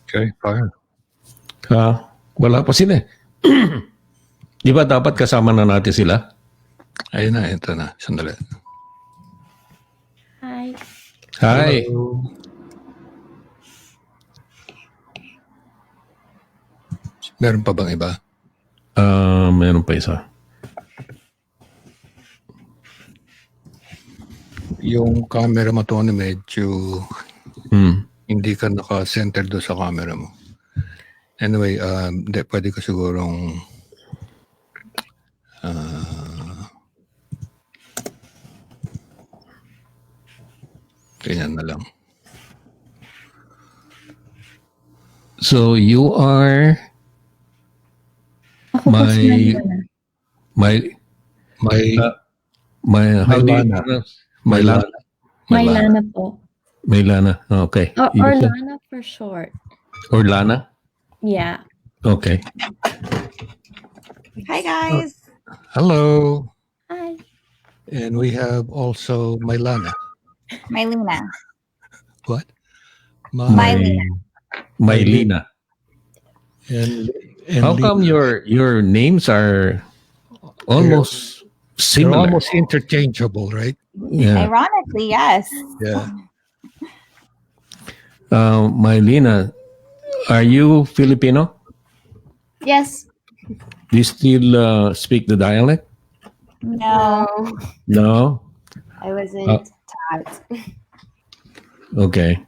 Okay, fine. Wala pa sila. Di ba dapat kasama na natin sila? Ayun na, ito na. Sandali. Hi. Hi. Hello. Meron pa bang iba? Meron pa isa. Yung camera mo, Tony, medyo hindi ka naka-center doon sa camera mo. Anyway, pwede ko sigurong ganyan na lang. So you are Ako po si Mylanah. how do you Mailyna. pronounce? Mylanah. Mylanah po. Mylanah. Okay. Or Lana for short. Or Lana? Yeah. Okay. Hi, guys. Hello. Hi. And we have also Mylanah. Mailyna. What? Mailyna. And How come Lina. your names are almost They're similar? almost interchangeable, right? Yeah. Ironically, yes. Yeah. Mailyna, are you Filipino? Yes. Do you still speak the dialect? No. No? I wasn't taught. Okay.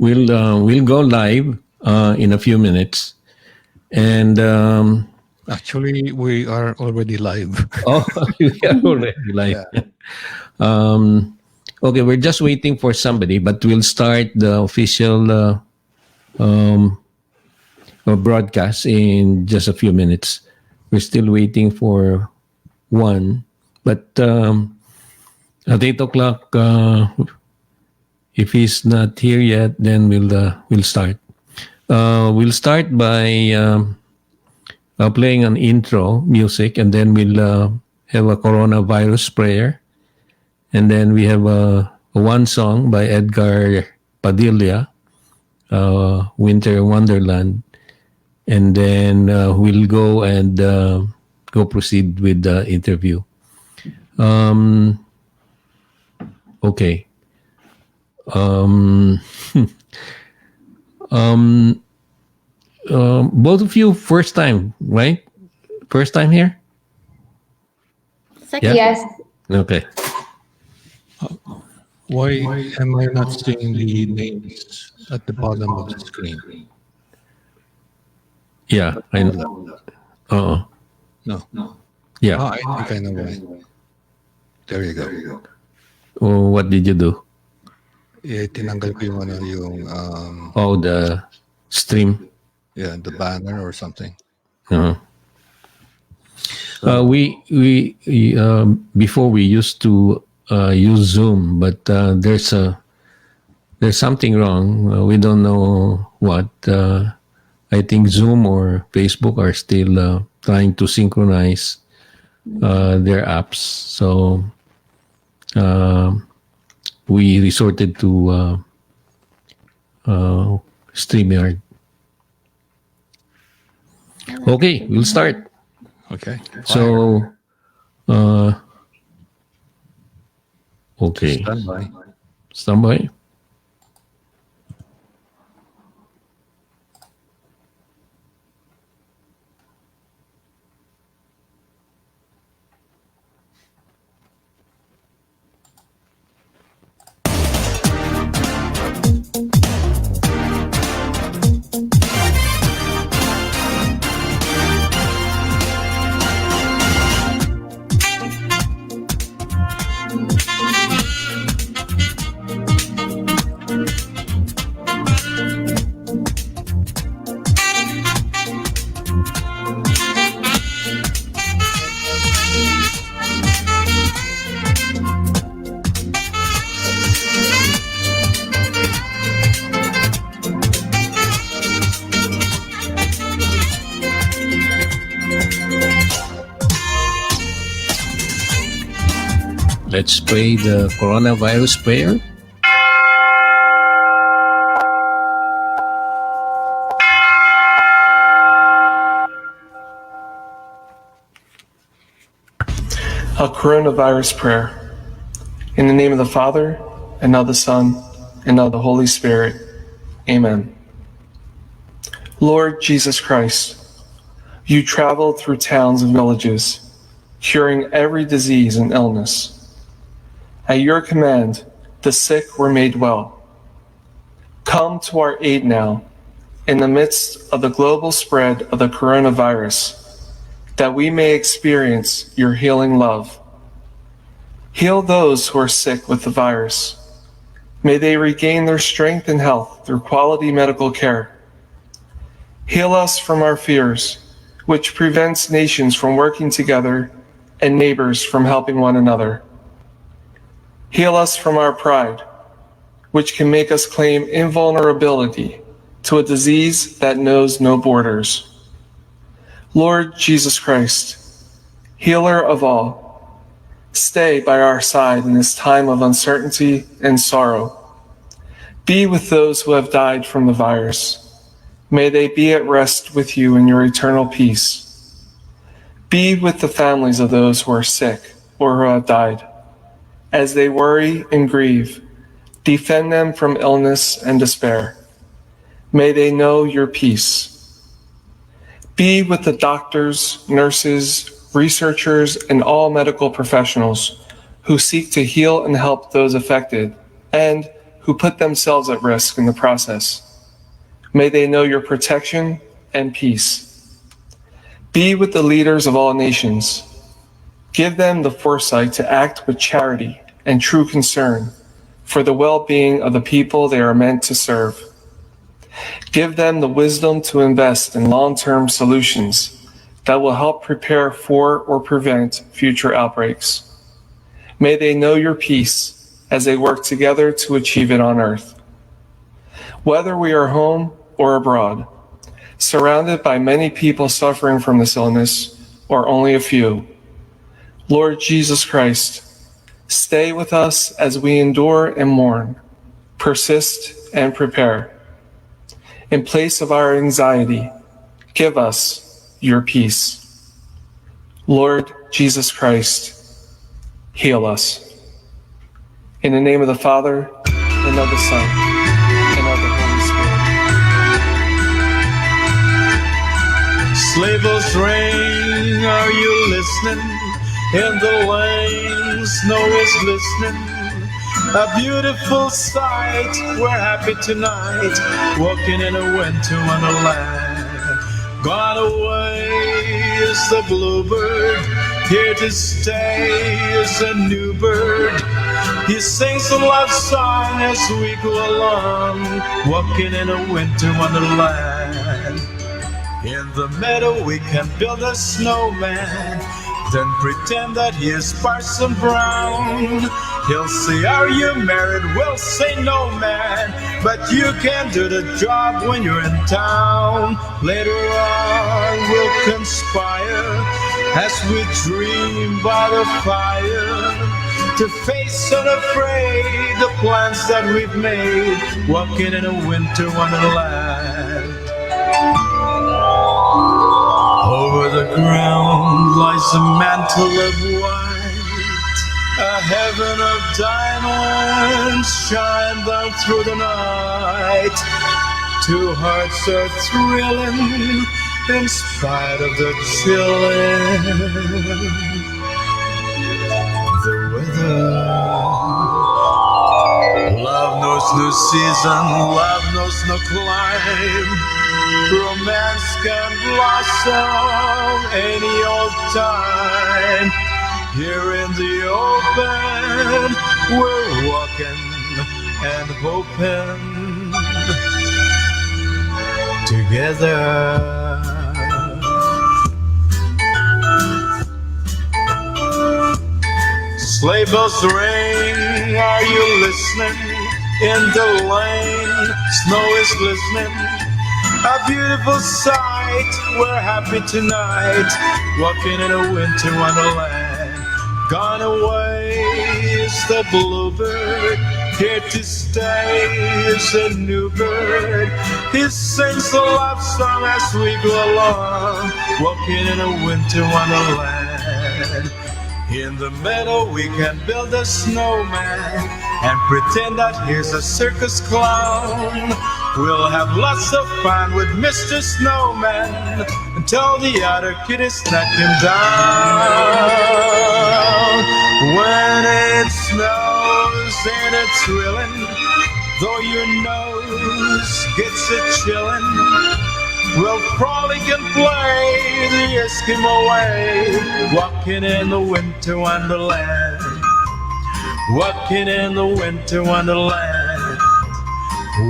We'll go live in a few minutes, and Actually, we are already live. we are already live. Okay, we're just waiting for somebody, but we'll start the official broadcast in just a few minutes. We're still waiting for one, but at 8 o'clock, if he's not here yet, then we'll start. We'll start by playing an intro music, and then we'll have a coronavirus prayer, and then we have one song by Edgar Padilla, Winter Wonderland, and then we'll go and go proceed with the interview. Okay. Both of you first time, right? First time here? Second. Yeah. Yes. Okay. Why am I not seeing the names at the bottom of the screen? Yeah, I know. No. Yeah. I think I know why. There you go. What did you do? Tinanggal ko yung The stream. the banner or something. We before we used to use Zoom, but there's something wrong. We don't know what. I think Zoom or Facebook are still trying to synchronize their apps. So we resorted to StreamYard. Okay, we'll start. Okay. So, okay. Stand by. Stand by. Let's pray the coronavirus prayer. A coronavirus prayer. In the name of the Father, and of the Son, and of the Holy Spirit. Amen. Lord Jesus Christ, you traveled through towns and villages, curing every disease and illness. At your command, the sick were made well. Come to our aid now, in the midst of the global spread of the coronavirus, that we may experience your healing love. Heal those who are sick with the virus. May they regain their strength and health through quality medical care. Heal us from our fears, which prevents nations from working together and neighbors from helping one another. Heal us from our pride, which can make us claim invulnerability to a disease that knows no borders. Lord Jesus Christ, healer of all, stay by our side in this time of uncertainty and sorrow. Be with those who have died from the virus. May they be at rest with you in your eternal peace. Be with the families of those who are sick or who have died. As they worry and grieve, defend them from illness and despair. May they know your peace. Be with the doctors, nurses, researchers, and all medical professionals who seek to heal and help those affected and who put themselves at risk in the process. May they know your protection and peace. Be with the leaders of all nations. Give them the foresight to act with charity and true concern for the well-being of the people they are meant to serve. Give them the wisdom to invest in long-term solutions that will help prepare for or prevent future outbreaks. May they know your peace as they work together to achieve it on earth. Whether we are home or abroad, surrounded by many people suffering from this illness, or only a few, Lord Jesus Christ, stay with us as we endure and mourn, persist and prepare. In place of our anxiety, give us your peace. Lord Jesus Christ, heal us. In the name of the Father, and of the Son, and of the Holy Spirit. Sleigh bells ring, are you listening? In the lane, snow is glistening. A beautiful sight, we're happy tonight, walking in a winter wonderland. Gone away is the bluebird, here to stay is a new bird. He sings a love song as we go along, walking in a winter wonderland. In the meadow we can build a snowman, then pretend that he is Parson Brown. He'll say, are you married? We'll say no, man, but you can do the job when you're in town. Later on we'll conspire as we dream by the fire to face unafraid the plans that we've made, walking in a winter wonderland. Over the ground lies a mantle of white, a heaven of diamonds shine down through the night. Two hearts are thrilling in spite of the chilling the weather. Love knows no season, love knows no clime. Romance can blossom any old time. Here in the open, we're walking and hoping together. Sleigh bells ring, are you listening? In the lane, snow is glistening. A beautiful sight, we're happy tonight, walking in a winter wonderland. Gone away is the bluebird, here to stay is a new bird. He sings the love song as we go along, walking in a winter wonderland. In the meadow we can build a snowman and pretend that he's a circus clown. We'll have lots of fun with Mr. Snowman until the other kiddies knock him down. When it snows and it's thrilling, though your nose gets a chillin', we'll frolic and play the Eskimo way, walking in the winter wonderland, walking in the winter wonderland,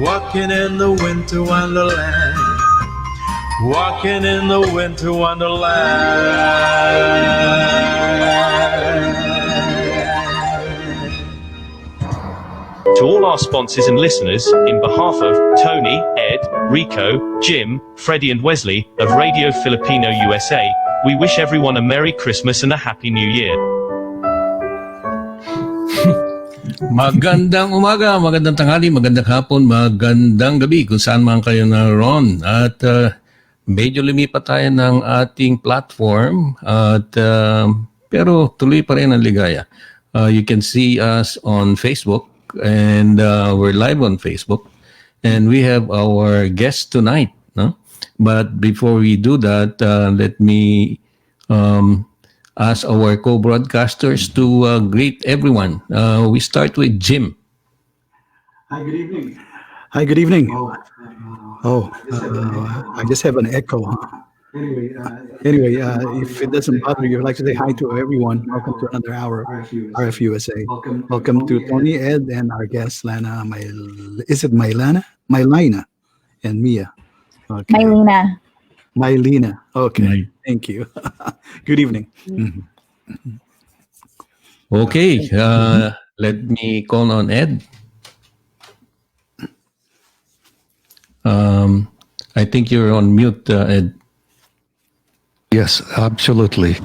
walking in the winter wonderland, walking in the winter wonderland. To all our sponsors and listeners, in behalf of Tony, Ed, Rico, Jim, Freddie and Wesley of Radio Filipino USA, we wish everyone a Merry Christmas and a Happy New Year. Magandang umaga, magandang tanghali, magandang hapon, magandang gabi kung saan man kayo naroon. At medyo lumipat tayo ng ating platform at pero tuloy pa rin ang ligaya. You can see us on Facebook and we're live on Facebook and we have our guest tonight. No? But before we do that, let me ask our co-broadcasters to greet everyone. We start with Jim. Hi, good evening. Hi, good evening. I just have an echo. Anyway, if it doesn't bother you, I'd like to say hi to everyone. Welcome to another hour of RFUSA. Welcome to Tony, Ed, and our guest, Lana. Is it Mylanah? Mailyna and Mia. Okay. Mailyna. Okay, thank you. Good evening. Mm-hmm. Okay, let me call on Ed. I think you're on mute, Ed. Yes, absolutely.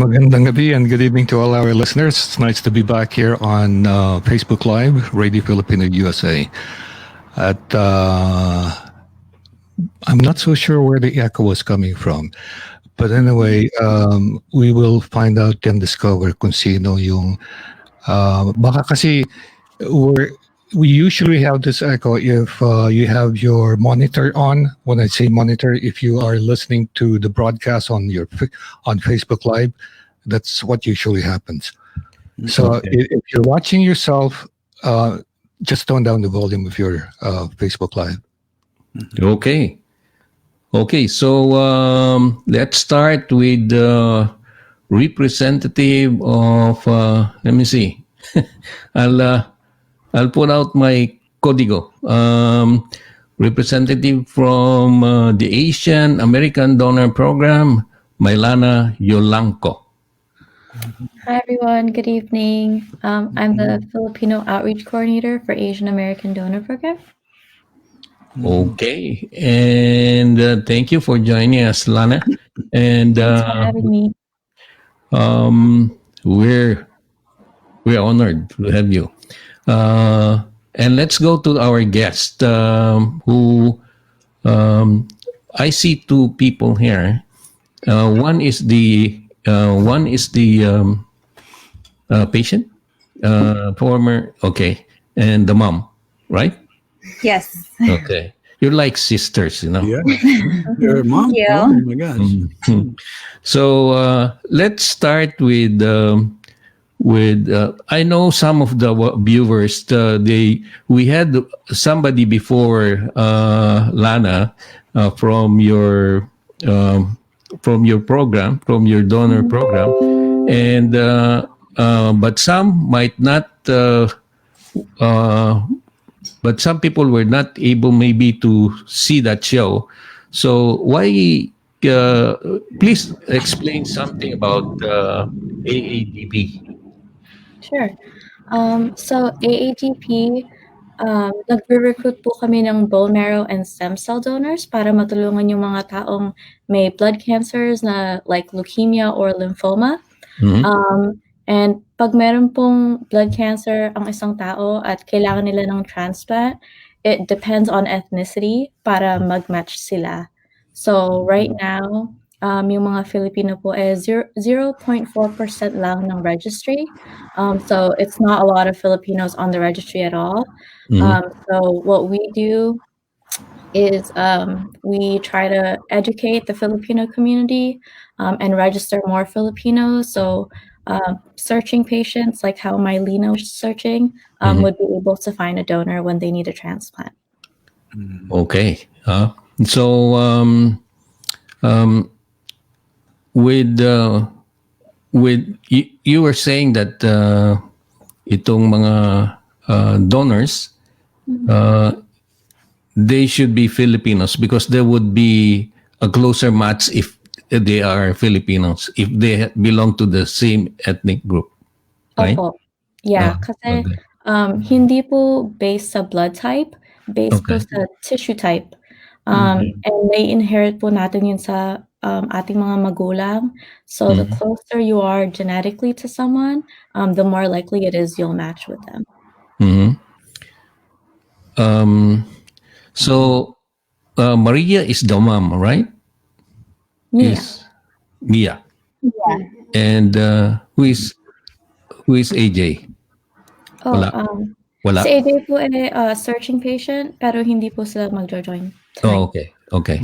Magandang gabi and good evening to all our listeners. It's nice to be back here on Facebook Live, Radio Filipino USA. At I'm not so sure where the echo was coming from. But anyway, we will find out and discover kung sino yung baka kasi we usually have this echo if you have your monitor on. When I say monitor, if you are listening to the broadcast on Facebook Live, that's what usually happens. So if you're watching yourself, just tone down the volume of your Facebook Live. Okay. So let's start with the representative of. Let me see. I'll put out my código. Representative from the Asian American Donor Program, Mylanah Yolanco. Hi, everyone. Good evening. I'm the Filipino Outreach Coordinator for Asian American Donor Program. Okay. And thank you for joining us, Lana. And Thanks for having me. We're honored to have you. And let's go to our guest, who I see two people here. One is the patient, former, okay, and the mom, right? Yes. Okay, you're like sisters, you know. Yeah, your mom. Thank you. Oh my gosh. So let's start with I know some of the viewers, we had somebody before Lana from your program, from your donor program, and but some might not. But some people were not able maybe to see that show. So why? Please explain something about AADP. Sure. So AADP Nagre-recruit po kami ng bone marrow and stem cell donors para matulungan yung mga taong may blood cancers na like leukemia or lymphoma. And pag meron pong blood cancer ang isang tao at kailangan nila ng transplant, it depends on ethnicity para mag-match sila. So right now, yung mga Filipino po is 0.4% lang ng registry. So it's not a lot of Filipinos on the registry at all. So what we do is we try to educate the Filipino community and register more Filipinos. So searching patients, like how Mailyna was searching, would be able to find a donor when they need a transplant. Okay. So with you were saying that itong mga donors, they should be Filipinos because there would be a closer match if they are Filipinos, if they belong to the same ethnic group, right? Opo. Yeah, kasi hindi po based sa blood type, based po sa tissue type. And may inherit po natin yun sa ating mga magulang. So the closer you are genetically to someone, the more likely it is you'll match with them. So Maria is the mom, right? Mia. Mia. Yeah. And who is AJ? Oh, Wala. si AJ po ay searching patient, pero hindi po sila magjo-join tonight. Oh, okay.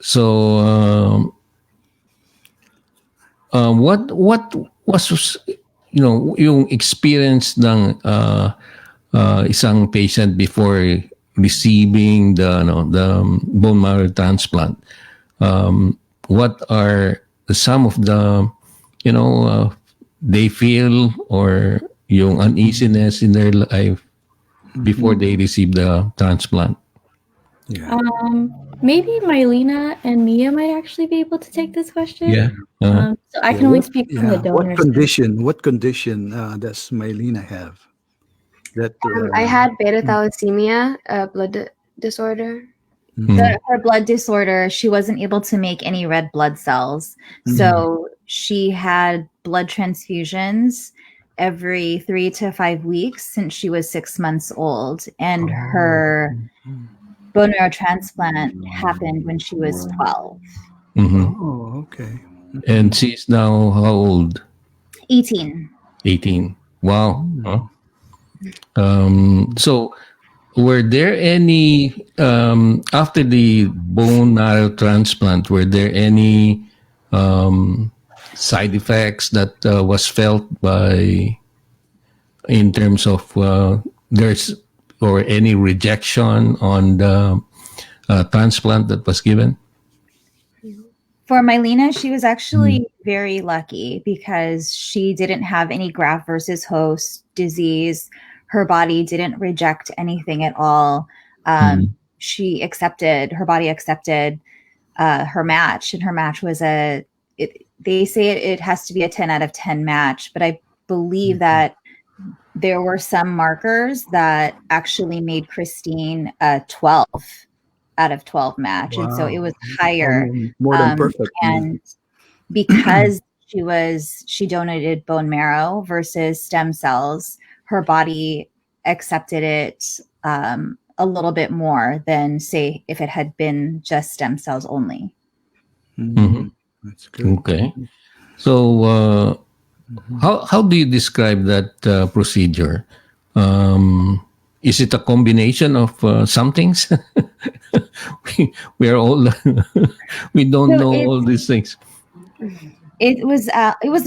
So what was yung experience ng isang patient before receiving the bone marrow transplant? What are some of the they feel or yung uneasiness in their life before they receive the transplant? Yeah. Maybe Mailyna and Mia might actually be able to take this question. Yeah. So I can only speak from the donors. What condition does Mailyna have? That I had beta thalassemia, a blood disorder. Mhm. Her blood disorder, she wasn't able to make any red blood cells. So she had blood transfusions every 3 to 5 weeks since she was 6 months old. And her bone marrow transplant happened when she was 12. Oh, okay. And she's now how old? 18. 18. Wow. Huh? So were there any after the bone marrow transplant, were there any side effects that was felt in terms of there's or any rejection on the transplant that was given? For Mailyna, she was actually very lucky because she didn't have any graft versus host disease. Her body didn't reject anything at all. Her body accepted her match, and her match was they say it has to be a 10 out of 10 match, but I believe that there were some markers that actually made Christine a 12 out of 12 match. And so it was higher. More than perfect. And because she donated bone marrow versus stem cells, her body accepted it a little bit more than, say, if it had been just stem cells only. That's good. Okay. So how do you describe that procedure? Is it a combination of some things? we are all we don't know all these things. It was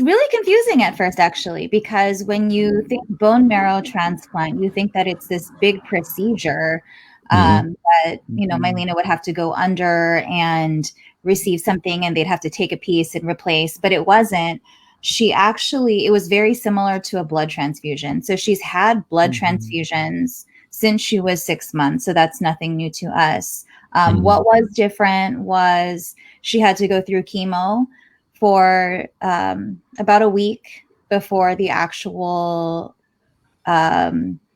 really confusing at first, actually, because when you think bone marrow transplant, you think that it's this big procedure that Mailyna would have to go under and receive something, and they'd have to take a piece and replace. But it wasn't. It was very similar to a blood transfusion. So she's had blood transfusions since she was 6 months. So that's nothing new to us. What was different was she had to go through chemo for about a week before the actual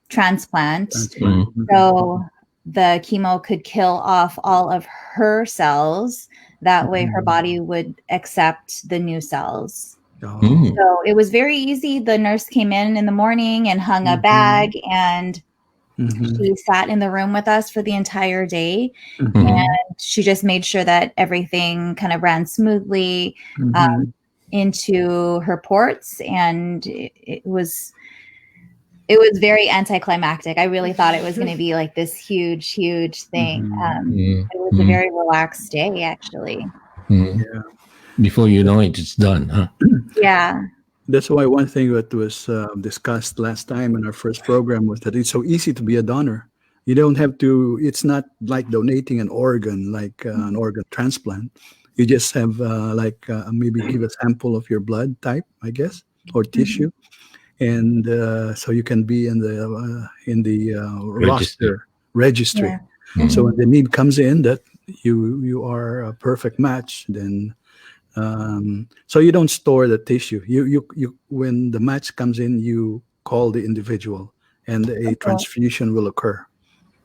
transplant. Mhm. So the chemo could kill off all of her cells. That way her body would accept the new cells. Oh. So it was very easy. The nurse came in the morning and hung a bag, and she sat in the room with us for the entire day. And she just made sure that everything kind of ran smoothly into her ports, and it was very anticlimactic. I really thought it was going to be like this huge thing. It was a very relaxed day, actually. Yeah. Before you know it, it's done, huh? Yeah. That's why one thing that was discussed last time in our first program was that it's so easy to be a donor. You don't have to, it's not like donating an organ, like an organ transplant. You just have maybe give a sample of your blood type, I guess, or tissue. And so you can be in the roster registry. Yeah. So when the need comes in that you are a perfect match, then so you don't store the tissue. You when the match comes in, you call the individual, and a transfusion will occur.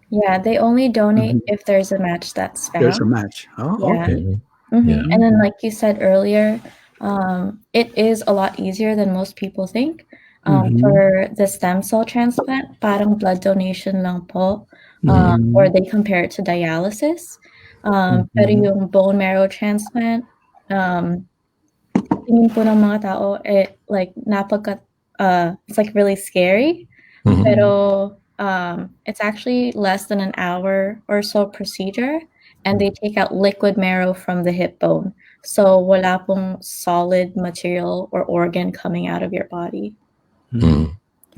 Yeah, they only donate if there's a match that's found. There's a match. Oh, Yeah. okay. Yeah. And then, like you said earlier, it is a lot easier than most people think. For the stem cell transplant, parang blood donation lang po, or they compare it to dialysis. Pero yung bone marrow transplant, tingin po ng mga tao, like it's like really scary. Pero it's actually less than an hour or so procedure, and they take out liquid marrow from the hip bone. So wala pong solid material or organ coming out of your body.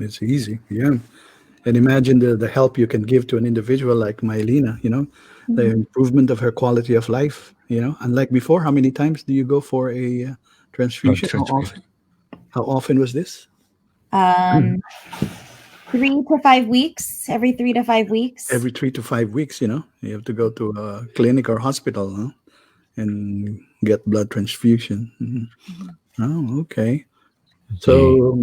It's easy, yeah. And imagine the help you can give to an individual like Mailyna, the improvement of her quality of life, Unlike before, how many times do you go for a transfusion? How often was this? 3 to 5 weeks, every 3 to 5 weeks. Every 3 to 5 weeks, you have to go to a clinic or hospital, and get blood transfusion. Oh, okay. So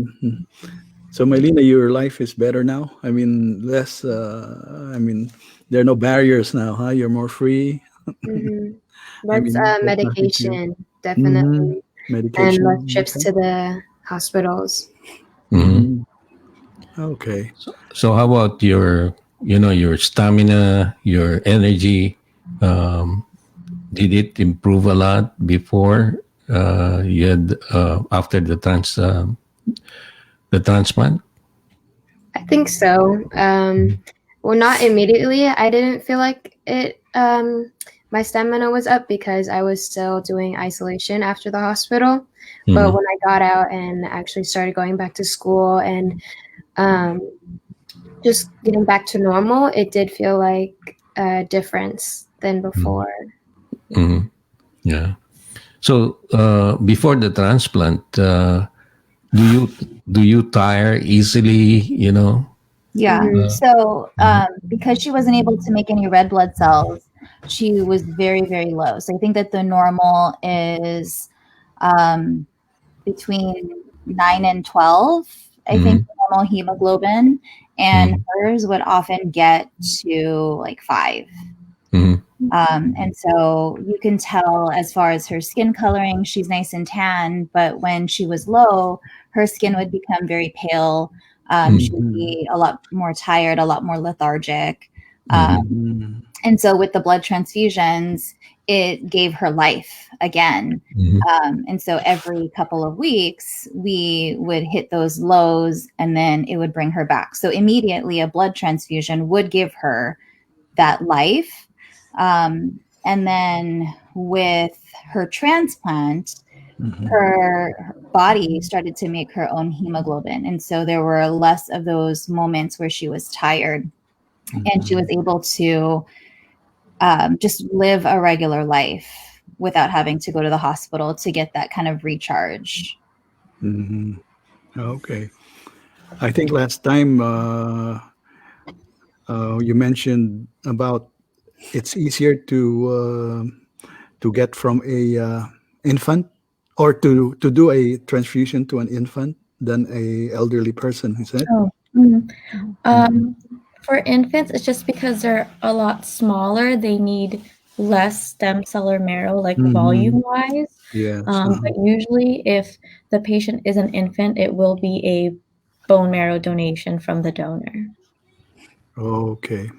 Mailyna, your life is better now. I mean, less. There are no barriers now, huh? You're more free. That's medication, definitely, Medication. and less trips to the hospitals. Okay. So how about your stamina, your energy? Did it improve a lot before you had after the transplant? I think so. Well, not immediately. I didn't feel like it. My stamina was up because I was still doing isolation after the hospital. But when I got out and actually started going back to school and just getting back to normal, it did feel like a difference than before. Yeah. So before the transplant, do you tire easily? Yeah. So because she wasn't able to make any red blood cells, she was very, very low. So I think that the normal is between 9 and 12. I think the normal hemoglobin, and hers would often get to like 5. And so you can tell as far as her skin coloring, she's nice and tan, but when she was low, her skin would become very pale. She would be a lot more tired, a lot more lethargic. And so with the blood transfusions, it gave her life again. And so every couple of weeks, we would hit those lows and then it would bring her back. So immediately a blood transfusion would give her that life. And then with her transplant, her body started to make her own hemoglobin. And so there were less of those moments where she was tired, and she was able to just live a regular life without having to go to the hospital to get that kind of recharge. Okay. I think last time you mentioned about it's easier to get from a infant or to do a transfusion to an infant than a elderly person, is that? For infants, it's just because they're a lot smaller. They need less stem cell or marrow, like volume wise. Yes. But usually, if the patient is an infant, it will be a bone marrow donation from the donor. Okay.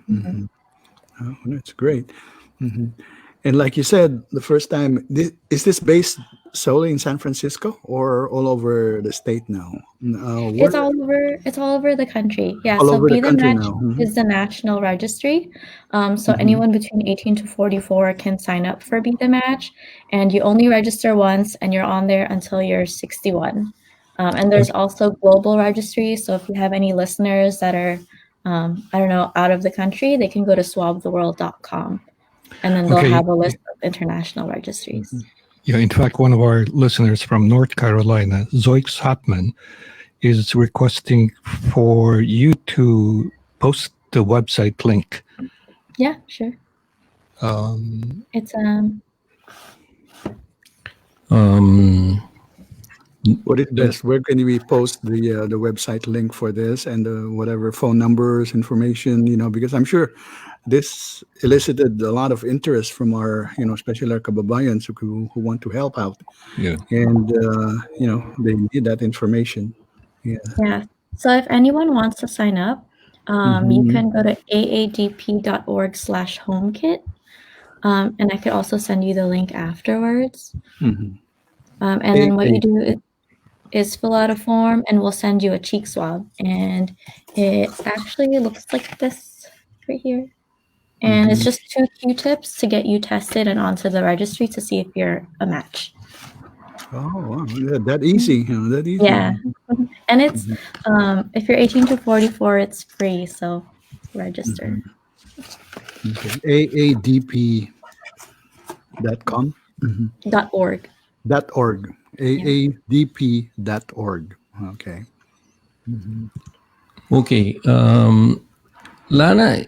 Oh, that's great. And like you said, the first time, is this based solely in San Francisco or all over the state now? It's all over the country. Yeah. All So over the Be the country Match now. is the national registry. So anyone between 18 to 44 can sign up for Be the Match, and you only register once, and you're on there until you're 61. And there's also global registry. So if you have any listeners that are, I don't know, out of the country, they can go to swabtheworld.com, and then they'll Okay. have a list of international registries. Yeah, in fact, one of our listeners from North Carolina, Zoix Hotman, is requesting for you to post the website link. Yeah, sure. It's What is best? Where can we post the website link for this and whatever phone numbers, information? Because I'm sure this elicited a lot of interest from our, especially our kababayans who want to help out. Yeah. And they need that information. Yeah. So if anyone wants to sign up, you can go to aadp.org/homekit. And I could also send you the link afterwards. And then what you do is fill out a form, and we'll send you a cheek swab. And it actually looks like this right here. And it's just 2 Q-tips to get you tested and onto the registry to see if you're a match. Oh, wow. That easy. That easy. Yeah. And it's, if you're 18 to 44, it's free. So register. Okay. AADP.com? .org. .org. AADP.org. Okay. Okay. Lana,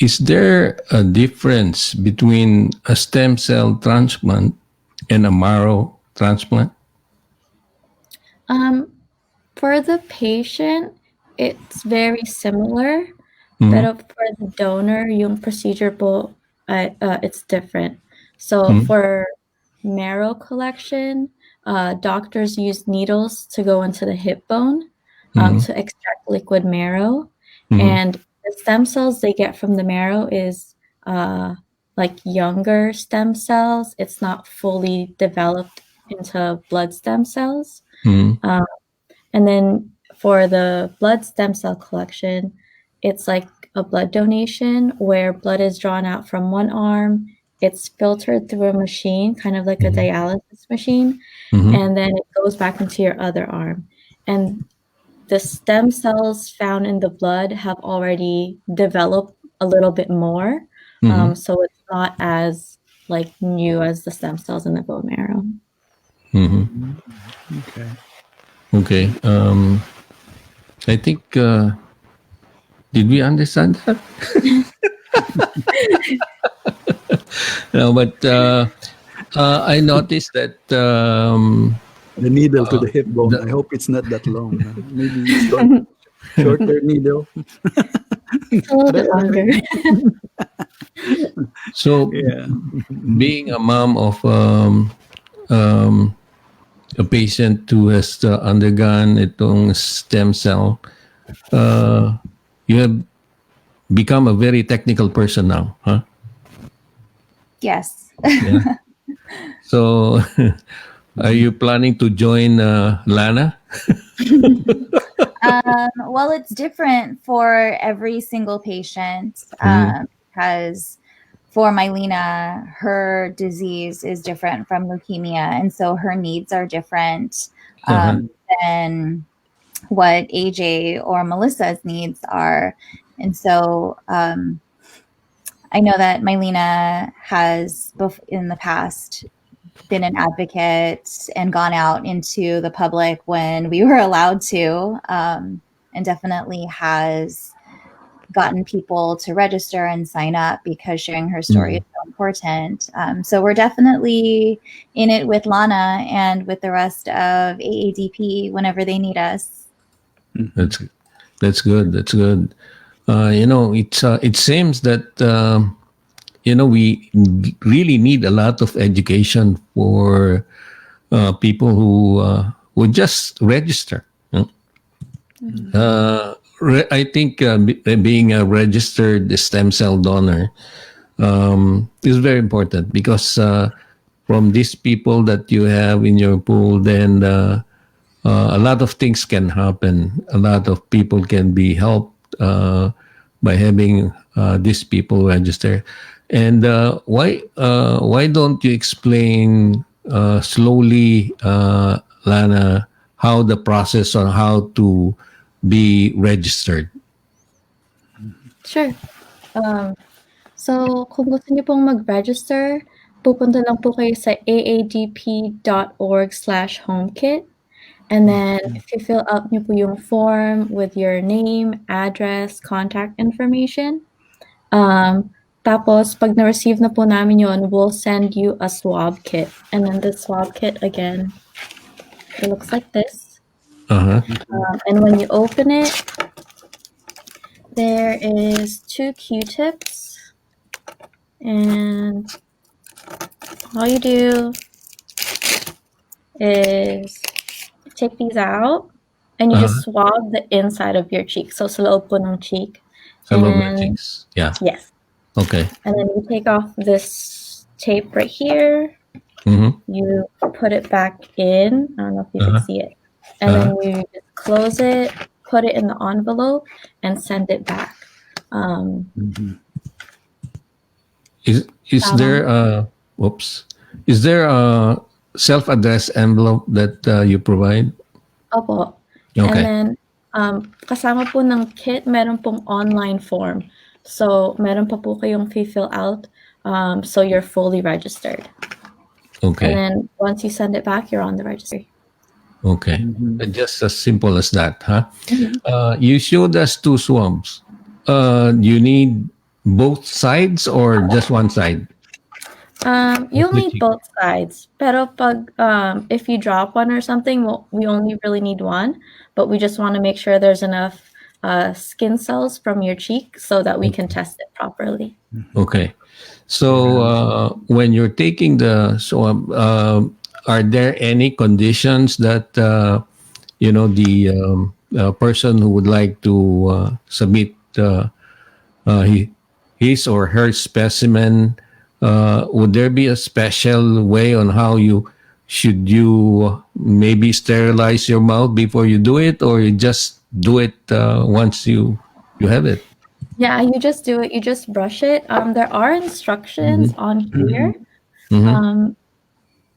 is there a difference between a stem cell transplant and a marrow transplant? For the patient, it's very similar. But for the donor, yung procedure po, it's different. So for marrow collection, doctors use needles to go into the hip bone to extract liquid marrow. And the stem cells they get from the marrow is like younger stem cells. It's not fully developed into blood stem cells. And then for the blood stem cell collection, it's like a blood donation where blood is drawn out from one arm. It's filtered through a machine, kind of like a dialysis machine, and then it goes back into your other arm. And the stem cells found in the blood have already developed a little bit more, so it's not as like new as the stem cells in the bone marrow. Okay. I think did we understand that? No, but I noticed that the needle to the hip bone. I hope it's not that long. Maybe shorter needle. It's a little bit longer. So, being a mom of a patient who has undergone itong stem cell, you have become a very technical person now, huh? Yes. Yeah. So, are you planning to join Lana? Well, it's different for every single patient because for Mailyna, her disease is different from leukemia, and so her needs are different than what AJ or Melissa's needs are. And so I know that Mailyna has in the past been an advocate and gone out into the public when we were allowed to, and definitely has gotten people to register and sign up because sharing her story is so important. So we're definitely in it with Lana and with the rest of AADP whenever they need us. That's good. That's good. It seems that we really need a lot of education for people who would just register. I think being a registered stem cell donor is very important because from these people that you have in your pool, then a lot of things can happen. A lot of people can be helped by having these people register. And why don't you explain slowly, Lana, how the process on how to be registered? Sure. So, kung gusto niyo pong mag-register, pupunta lang po kayo sa aadp.org/homekit. And then, if you fill out niyo po yung form with your name, address, contact information, tapos, pag na-receive na po namin yun, we'll send you a swab kit. And then the swab kit, again, it looks like this. And when you open it, there is 2 Q-tips. And all you do is take these out, and you just swab the inside of your cheek. So, sa loob po ng cheek. Sa loob ng cheeks. Yeah. Yes. Okay. And then you take off this tape right here. You put it back in. I don't know if you can see it. And then you just close it, put it in the envelope, and send it back. Is there a self-addressed envelope that you provide? Opo. Okay. And then kasama po ng kit, meron pong online form. So, meron pa po kayong fill out, so you're fully registered. Okay. And then once you send it back, you're on the registry. Okay. Just as simple as that, huh? You showed us 2 swabs. Do you need both sides or just one side? You'll need both sides. Pero pag, if you drop one or something, we only really need one. But we just want to make sure there's enough skin cells from your cheek so that we can test it properly. Okay. So when you're taking the swab, are there any conditions that the person who would like to submit his or her specimen, would there be a special way on how should you maybe sterilize your mouth before you do it, or you just do it once you have it? Yeah, you just do it. You just brush it. There are instructions on here,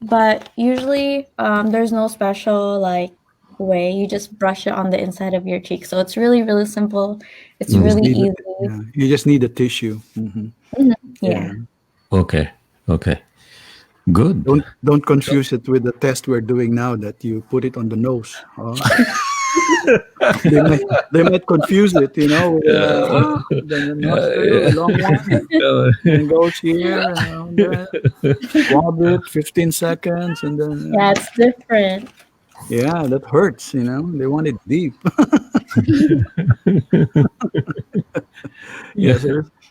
but usually there's no special way. You just brush it on the inside of your cheek. So it's really, really simple. It's really easy. You just need a tissue. Yeah. Okay. Good. Don't confuse it with the test we're doing now that you put it on the nose. They might confuse it, with the nostril, long one, and goes here, swab it 15 seconds, and then Yeah, it's different. yeah, that hurts. They want it deep. Yes,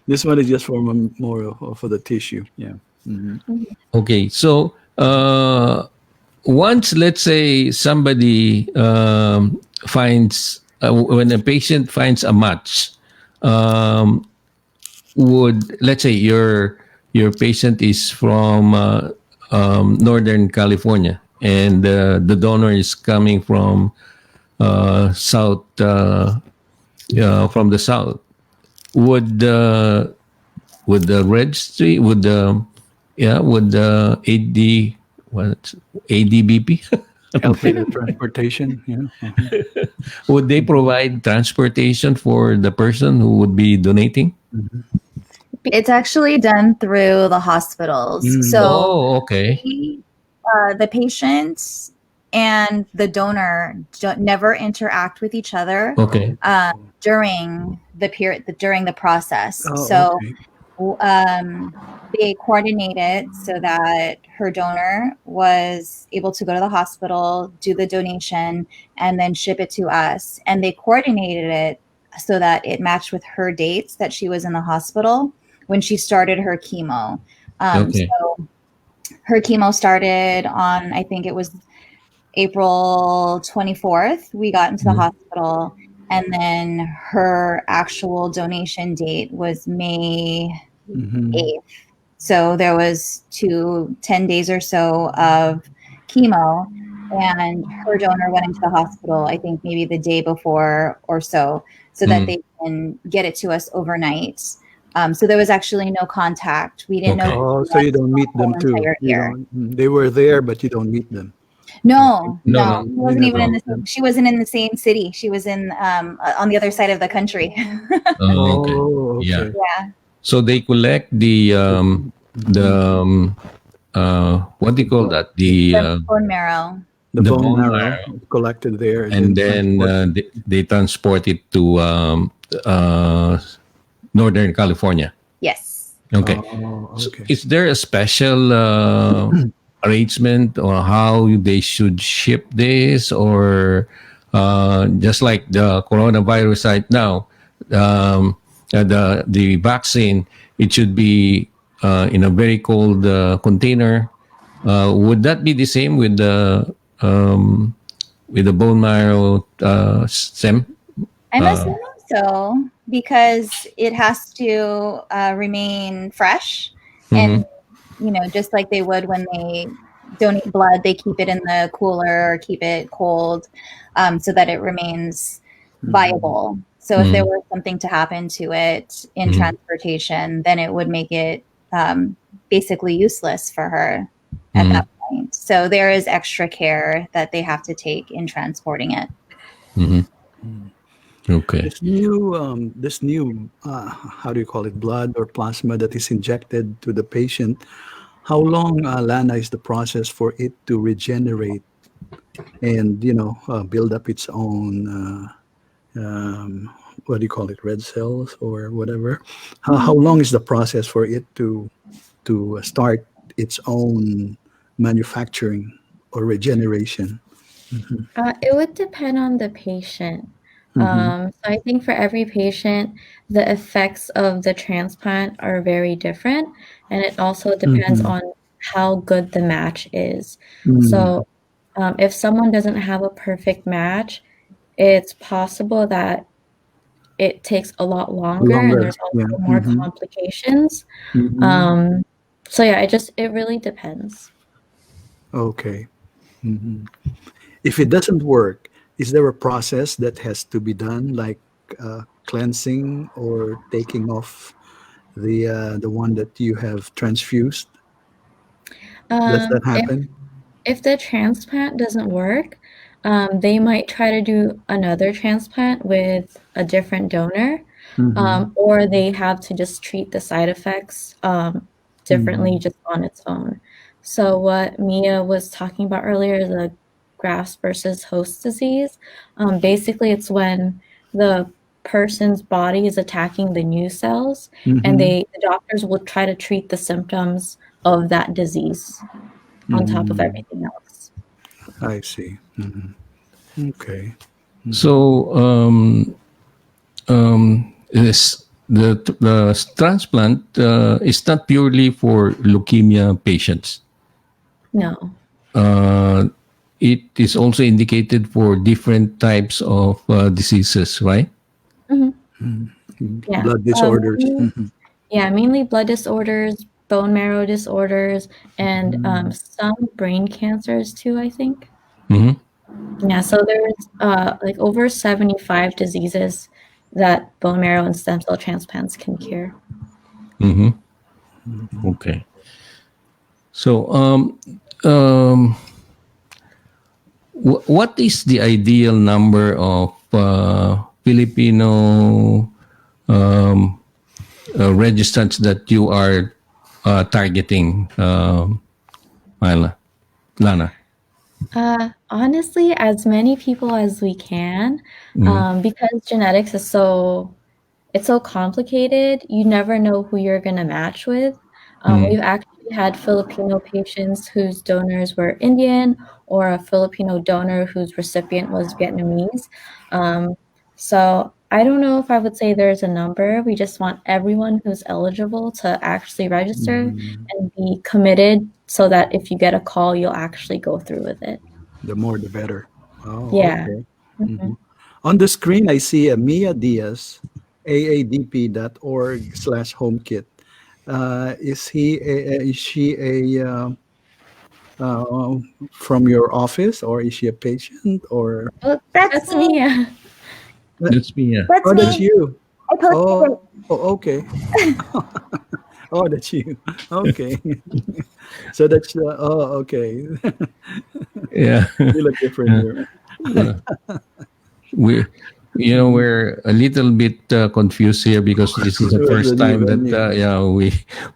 this one is just for more for the tissue. Yeah. Okay, so once, let's say, somebody finds when a patient finds a match, let's say your patient is from Northern California and the donor is coming from south, from the south, would the registry, would the ADBP transportation, would they provide transportation for the person who would be donating? It's actually done through the hospitals. So okay. The patients and the donor never interact with each other Okay. during the period, during the process. Oh, so okay. they coordinated so that her donor was able to go to the hospital, do the donation, and then ship it to us. And they coordinated it so that it matched with her dates that she was in the hospital when she started her chemo. Okay. So her chemo started on, I think it was April 24th. We got into the hospital, and then her actual donation date was May 8th. So there was 10 days or so of chemo, and her donor went into the hospital, I think maybe the day before or so that they can get it to us overnight. So there was actually no contact. We didn't know. Oh, so you don't meet them too. They were there, but you don't meet them. No. She No. wasn't even in the same. She wasn't in the same city. She was in on the other side of the country. Oh, okay. Oh, okay. Yeah. So they collect the what do you call that? The Bone marrow. The The bone bone marrow marrow. collected there, and then they transport it to Northern California. Yes. Okay. Oh, So okay. is there a special arrangement or how they should ship this, or just like the coronavirus right now, the vaccine, it should be in a very cold container. Would that be the same with the bone marrow stem? I'm assuming so, because it has to remain fresh, and just like they would when they donate blood, they keep it in the cooler or keep it cold, so that it remains viable. So if there was something to happen to it in transportation, then it would make it basically useless for her at that point. So there is extra care that they have to take in transporting it. Okay. This new, how do you call it, blood or plasma that is injected to the patient, how long, Lana, is the process for it to regenerate and, build up its own, what do you call it, red cells or whatever? How long is the process for it to start its own manufacturing or regeneration? It would depend on the patient. So I think for every patient, the effects of the transplant are very different, and it also depends on how good the match is. So if someone doesn't have a perfect match, it's possible that it takes a lot longer and there's also more complications. So yeah, it really depends. Okay. If it doesn't work, is there a process that has to be done, like cleansing or taking off the one that you have transfused? Does that happen? If the transplant doesn't work, they might try to do another transplant with a different donor, or they have to just treat the side effects differently just on its own. So what Mia was talking about earlier, the graft versus host disease, basically it's when the person's body is attacking the new cells, and the doctors will try to treat the symptoms of that disease on top of everything else. I see. Okay. So this the transplant is not purely for leukemia patients. No. It is also indicated for different types of diseases, right? Yeah. Blood disorders. Mainly blood disorders, bone marrow disorders, and some brain cancers too, I think. Yeah, so there's like over 75 diseases that bone marrow and stem cell transplants can cure. Okay. So what is the ideal number of Filipino registrants that you are targeting, Lana? Honestly, as many people as we can, because genetics is so it's so complicated. You never know who you're going to match with. We've actually had Filipino patients whose donors were Indian, or a Filipino donor whose recipient was Vietnamese. So I don't know if I would say there's a number. We just want everyone who's eligible to actually register and be committed, so that if you get a call, you'll actually go through with it. The more, the better. Oh, Yeah. okay. On the screen, I see a Mia Diaz, aadp.org/homekit. Is she from your office, or is she a patient, or? Oh, That's me. Yeah. That's me. Yeah. That's Oh, that's me. you. I posted it. Okay. Oh, that's you. Okay. So that's okay. Yeah. You look different here. We're a little bit confused here, because this is the first time that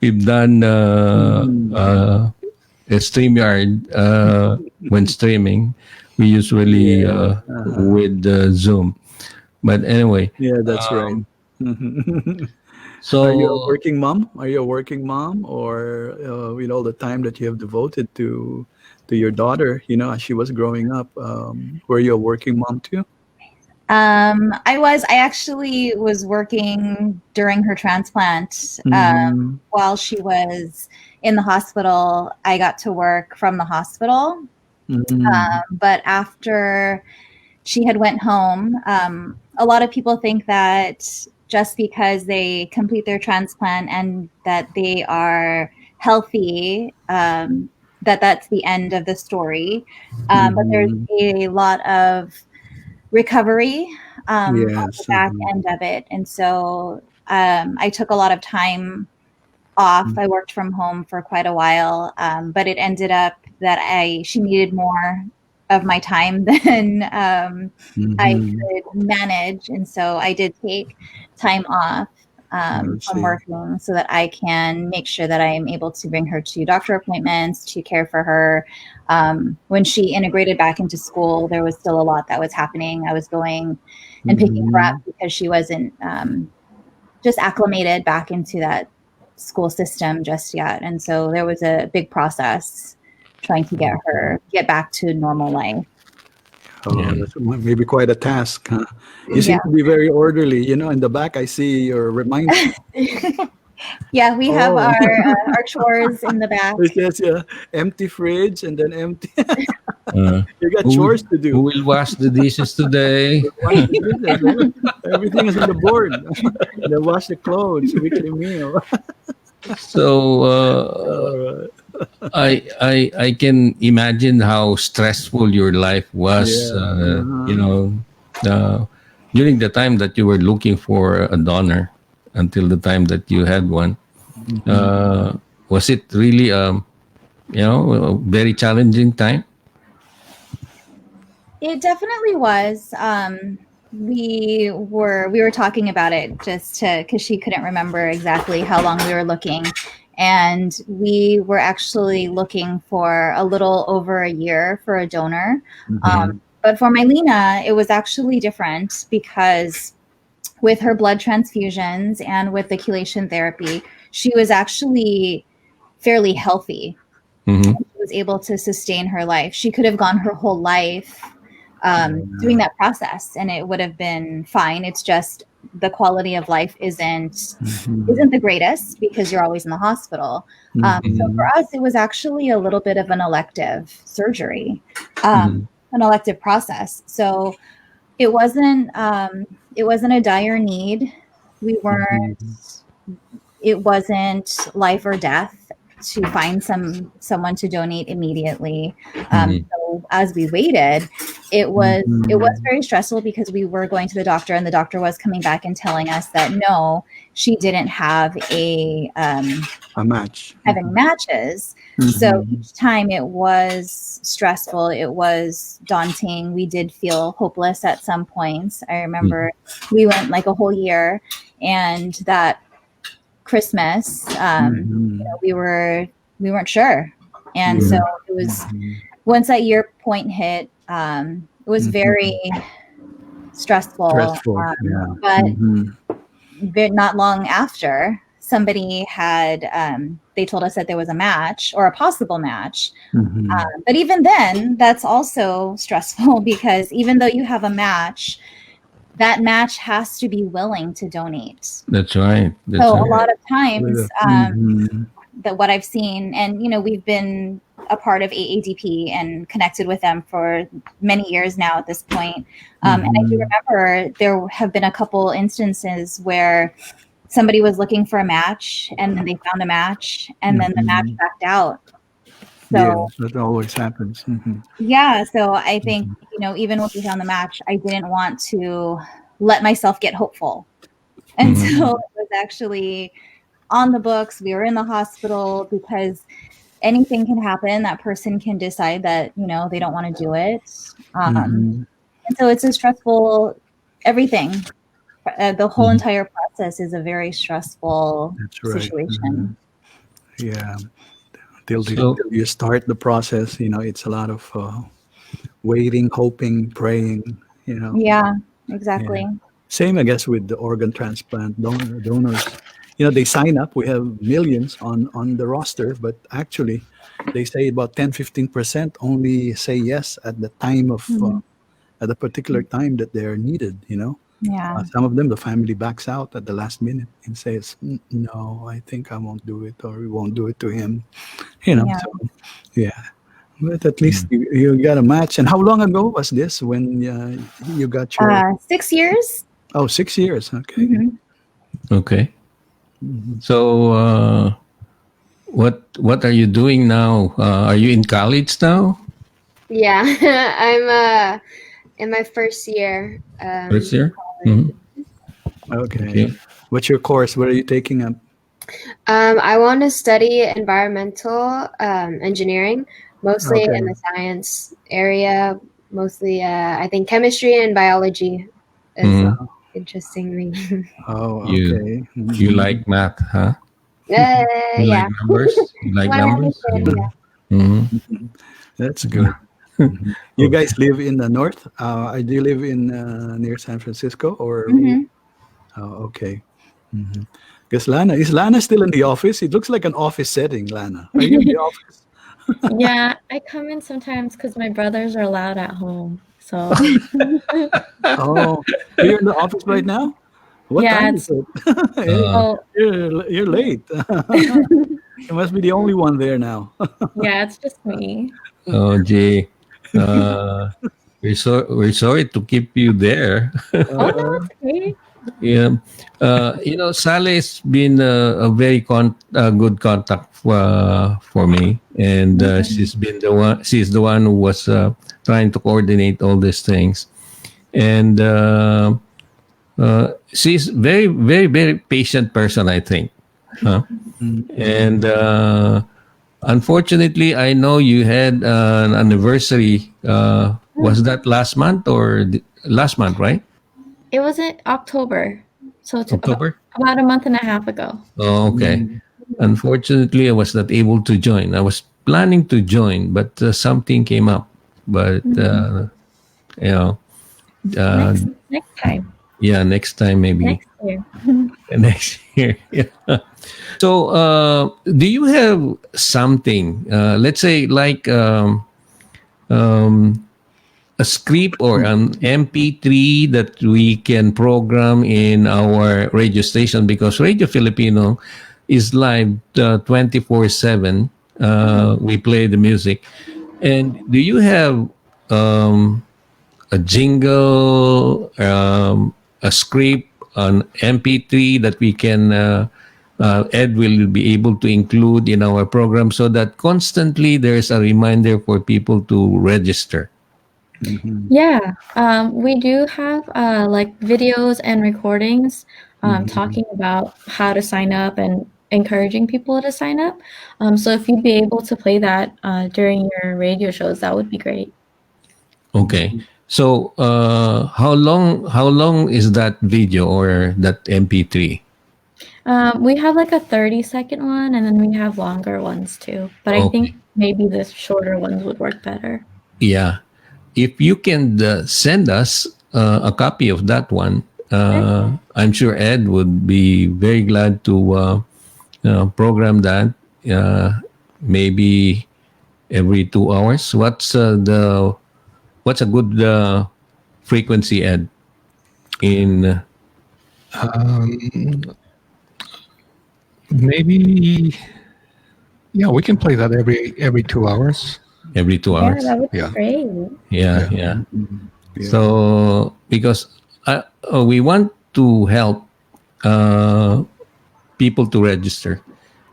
we've done a StreamYard when streaming. We usually with Zoom, but anyway. Yeah, that's right. So Are you a working mom? Or with all the time that you have devoted to your daughter, as she was growing up, were you a working mom too? I actually was working during her transplant. While she was in the hospital, I got to work from the hospital. But after she had went home, a lot of people think that just because they complete their transplant and that they are healthy, that's the end of the story. But there's a lot of recovery on the back end of it. And so I took a lot of time off. I worked from home for quite a while, but it ended up that she needed more of my time than I could manage. And so I did take time off from working, so that I can make sure that I am able to bring her to doctor appointments, to care for her. When she integrated back into school, there was still a lot that was happening. I was going and picking her up because she wasn't just acclimated back into that school system just yet. And so there was a big process trying to get back to normal life. That's maybe quite a task, huh? You seem to be very orderly. In the back, I see your reminder. Yeah, we have our chores in the back. Yes, empty fridge and then empty. You got chores to do. Who will wash the dishes today? Everything is on the board. They wash the clothes, weekly meal. So I can imagine how stressful your life was. During the time that you were looking for a donor, until the time that you had one. Was it really a very challenging time? It definitely was. We were talking about it just because she couldn't remember exactly how long we were looking, and we were actually looking for a little over a year for a donor. But for Mailyna, it was actually different, because with her blood transfusions and with the chelation therapy, she was actually fairly healthy. She was able to sustain her life. She could have gone her whole life doing that process, and it would have been fine. It's just the quality of life isn't the greatest, because you're always in the hospital. So for us, it was actually a little bit of an elective surgery, an elective process. So it wasn't a dire need. We weren't. It wasn't life or death to find someone to donate immediately. So as we waited, it was very stressful, because we were going to the doctor, and the doctor was coming back and telling us that no, she didn't have a match. Having matches. So each time it was stressful, it was daunting. We did feel hopeless at some points. I remember we went like a whole year, and that Christmas, we weren't sure. And so it was, once that year point hit, it was very stressful. But not long after, somebody had, they told us that there was a match or a possible match. But even then, that's also stressful because even though you have a match, that match has to be willing to donate. That's right. That's So right. a lot of times, that what I've seen, and we've been a part of AADP and connected with them for many years now at this point. And I do remember there have been a couple instances where somebody was looking for a match and then they found a match and then the match backed out. So that always happens. yeah, so I think, even when we found the match, I didn't want to let myself get hopeful until it was actually on the books. We were in the hospital because anything can happen. That person can decide that, they don't want to do it. And so it's a stressful, everything. The whole entire process is a very stressful situation. Yeah. Till you start the process, it's a lot of waiting, hoping, praying, Yeah, exactly. Yeah. Same, I guess, with the organ transplant donors. They sign up. We have millions on the roster, but actually, they say about 10-15% only say yes at the time of at a particular time that they're needed. Yeah. Some of them, the family backs out at the last minute and says, "No, I think I won't do it, or we won't do it to him." So, yeah. But at least you got a match. And how long ago was this when you got your? 6 years. Oh, 6 years. Okay. Okay. So, what are you doing now? Are you in college now? Yeah, I'm in my first year. First year. Okay. What's your course? What are you taking up? I want to study environmental engineering, mostly in the science area. Mostly, I think chemistry and biology is interesting me. Oh, okay. You like math, huh? You Yeah. like numbers? You like numbers? That's good. You guys live in the north? Do you live in near San Francisco or? Oh, okay. Because is Lana still in the office? It looks like an office setting, Lana. Are you in the office? Yeah, I come in sometimes because my brothers are allowed at home. So Oh, you're in the office right now? What yeah, time is it? You're late. You must be the only one there now. yeah, it's just me. Oh, gee. We're sorry to keep you there. Oh no, it's okay. Yeah. Sally's been a very good contact for me, and she's the one who was trying to coordinate all these things, and she's very, very, very patient person, I think. And unfortunately, I know you had an anniversary. Was that last month or last month, right? It was in October, so it's October? about a month and a half ago. Oh, okay. Unfortunately, I was not able to join. I was planning to join, but something came up. But Next time. Yeah, next time maybe. Next year. Next year. Yeah. So, do you have something? Let's say like a script or an MP3 that we can program in our radio station, because Radio Filipino is live 24/7. We play the music. And do you have a jingle, a script, an MP3 that we can, Ed will be able to include in our program so that constantly there's a reminder for people to register? Yeah, we do have like videos and recordings talking about how to sign up and encouraging people to sign up. So if you'd be able to play that during your radio shows, that would be great. Okay. So how long is that video or that MP3? We have like a 30-second one, and then we have longer ones too. But I think maybe the shorter ones would work better. Yeah. If you can send us a copy of that one, I'm sure Ed would be very glad to program that. Maybe every 2 hours. What's a good frequency, Ed? In Maybe, yeah, we can play that every 2 hours. every two Yeah, hours. that would be Yeah. great. Yeah, Yeah. yeah. Yeah. So because we want to help people to register,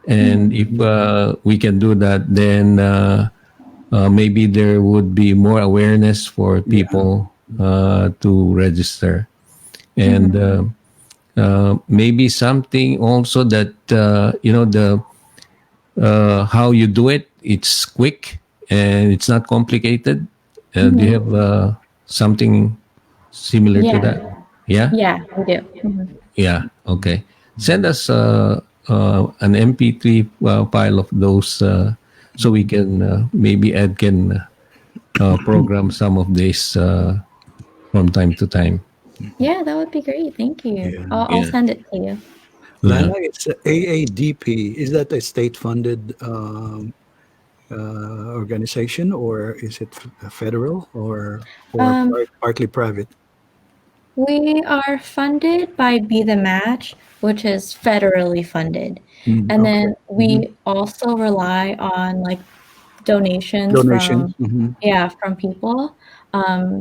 and if we can do that, then maybe there would be more awareness for people to register, and maybe something also that the how you do it. It's quick and it's not complicated. Do you have something similar to Yeah. that? Yeah. Yeah, we do. Yeah. Okay. Send us an MP3 file of those so we can maybe Ed can program some of these from time to time. Yeah, that would be great. Thank you. Yeah. I'll Yeah. send it to you. Lana, it's AADP. Is that a state-funded organization, or is it federal, or Um, partly private? We are funded by Be the Match, which is federally funded. And Okay. then we also rely on like donations Donations. from people.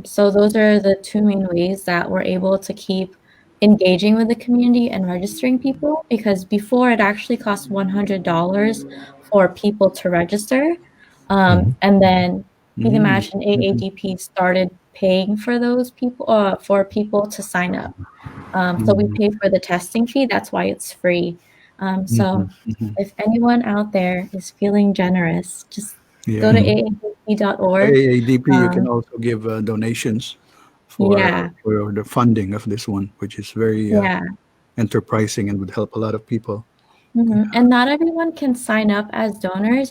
So those are the two main ways that we're able to keep engaging with the community and registering people, because before it actually cost $100 for people to register. And then Be the Match and AADP started paying for those people, for people to sign up. So we pay for the testing fee. That's why it's free. So if anyone out there is feeling generous, just go to aadp.org. AADP, you can also give donations for the funding of this one, which is very enterprising and would help a lot of people. And not everyone can sign up as donors,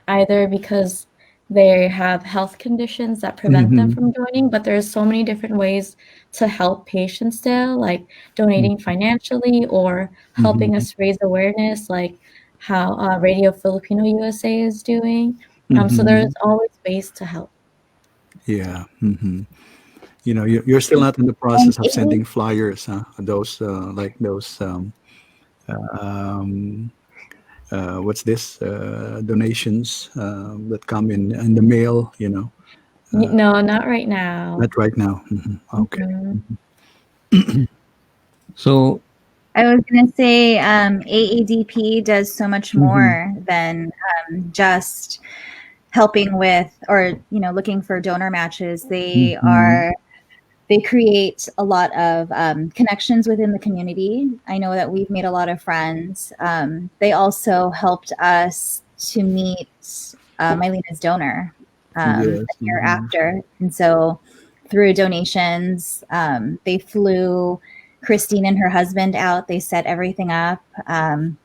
either because they have health conditions that prevent them from joining, but there's so many different ways to help patients still, like donating financially or helping us raise awareness, like how Radio Filipino USA is doing. So there's always ways to help. Yeah. You're still not in the process of sending flyers, huh? Those like those what's this donations that come in the mail, No, not right now. not right now. Okay. So I was going to say AADP does so much more than just helping with or looking for donor matches. They create a lot of connections within the community. I know that we've made a lot of friends. They also helped us to meet Mailyna's donor a year after. And so through donations, they flew Christine and her husband out. They set everything up, and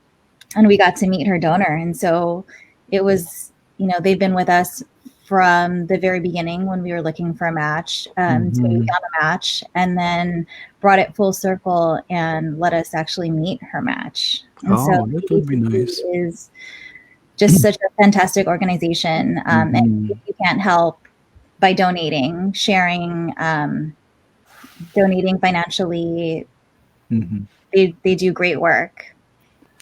we got to meet her donor. And so it was, they've been with us from the very beginning when we were looking for a match. So we found a match and then brought it full circle and let us actually meet her match. And so that would be nice. Is just such a fantastic organization. And if you can't help by donating, sharing, donating financially, they do great work.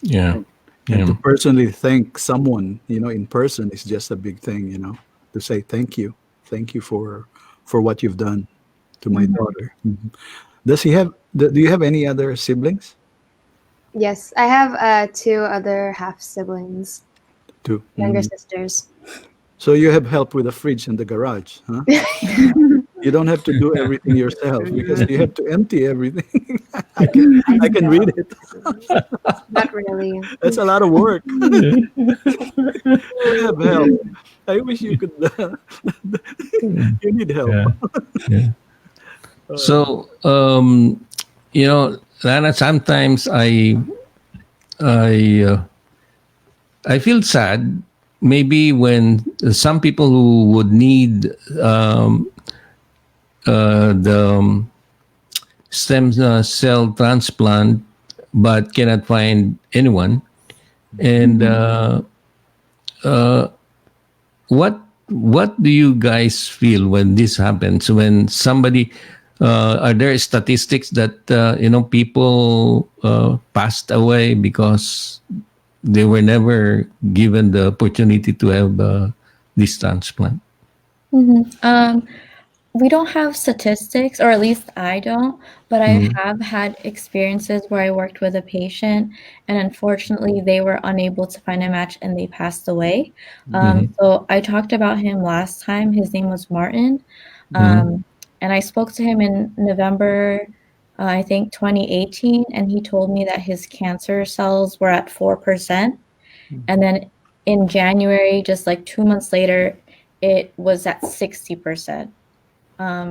yeah. And to personally thank someone, in person is just a big thing, to say thank you for what you've done to my daughter. Do you have any other siblings? Yes, I have 2 other half siblings, 2 younger sisters. So you have help with the fridge in the garage, huh? You don't have to do everything yourself because you have to empty everything. I can read it. Not really. That's a lot of work. You have help. I wish you could. You need help. Yeah. So Lana, sometimes I feel sad. Maybe when some people who would need the stem cell transplant but cannot find anyone. And what do you guys feel when this happens? When somebody, are there statistics that people passed away because they were never given the opportunity to have this transplant? We don't have statistics, or at least I don't, but I have had experiences where I worked with a patient and unfortunately they were unable to find a match and they passed away. So I talked about him last time. His name was Martin. And I spoke to him in November, I think 2018, and he told me that his cancer cells were at 4%. And then in January, just like 2 months later, it was at 60%.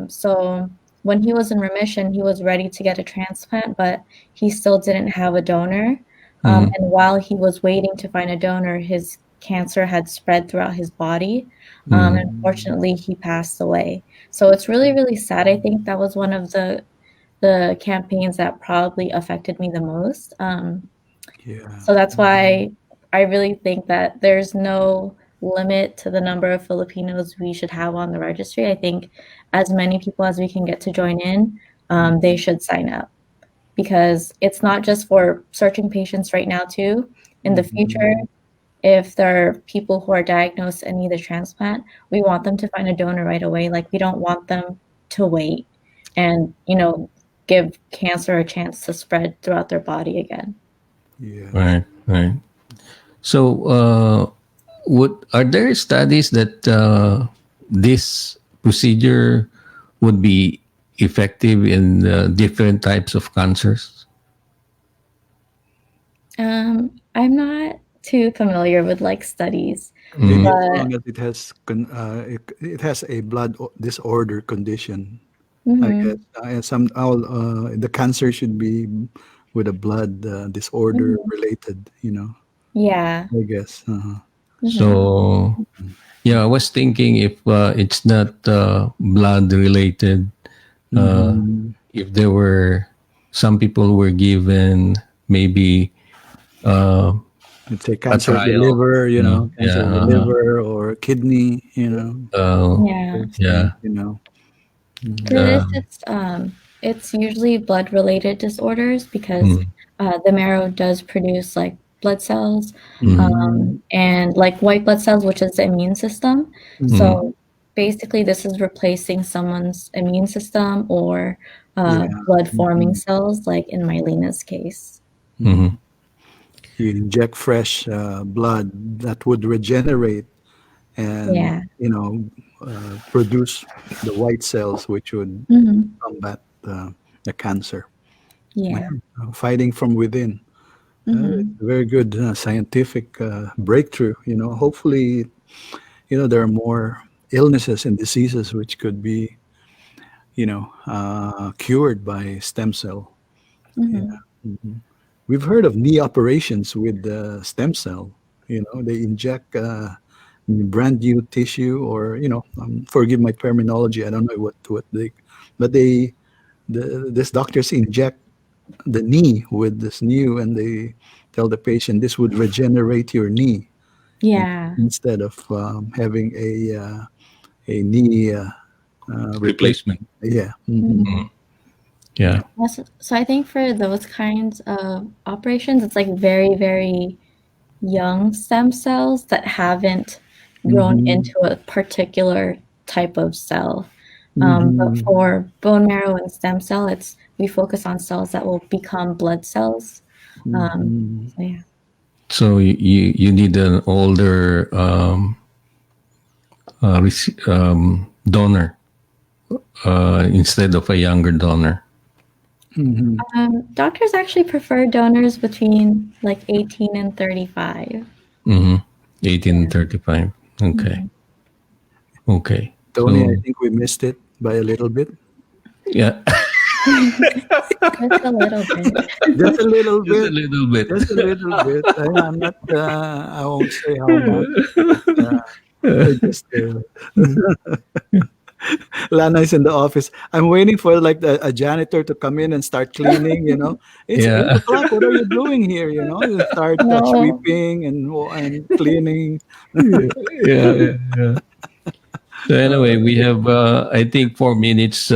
So when he was in remission, he was ready to get a transplant, but he still didn't have a donor. And while he was waiting to find a donor, his cancer had spread throughout his body. Unfortunately, he passed away. So it's really, really sad. I think that was one of the campaigns that probably affected me the most. So that's why I really think that there's no limit to the number of Filipinos we should have on the registry. I think as many people as we can get to join in, they should sign up, because it's not just for searching patients right now too. In the future, if there are people who are diagnosed and need a transplant, we want them to find a donor right away. Like, we don't want them to wait and, give cancer a chance to spread throughout their body again. Right. So, are there studies that this procedure would be effective in different types of cancers? I'm not too familiar with studies, Maybe but as long as it has a blood disorder condition, I guess. And the cancer should be with a blood disorder related. yeah. I guess. So, I was thinking if it's not blood related, if there were some people were given maybe Let's say cancer of the trial. liver, cancer of the liver or kidney, Yeah. For this, it's usually blood related disorders, because the marrow does produce blood cells and white blood cells, which is the immune system. So basically this is replacing someone's immune system or blood forming cells, like in Mailyna's case. You inject fresh blood that would regenerate and produce the white cells, which would combat the cancer. Fighting from within. Very good scientific breakthrough. Hopefully, there are more illnesses and diseases which could be, cured by stem cell. We've heard of knee operations with stem cell. They inject brand new tissue, or forgive my terminology. I don't know what these doctors inject the knee with this new, and they tell the patient this would regenerate your knee. Instead of having a knee replacement. So I think for those kinds of operations, it's very, very young stem cells that haven't grown into a particular type of cell. But for bone marrow and stem cell, we focus on cells that will become blood cells. So you need an older donor instead of a younger donor. Doctors actually prefer donors between 18 and 35. 18 and 35. Okay. Tony, I think we missed it by a little bit. Yeah. Just a little bit. Just a little bit. Just a little bit. Just a little bit. I'm not. I won't say how much. Lana is in the office. I'm waiting for like a janitor to come in and start cleaning. It's Yeah. 8 o'clock. What are you doing here? And start No. sweeping and cleaning. Yeah. So anyway, we have I think 4 minutes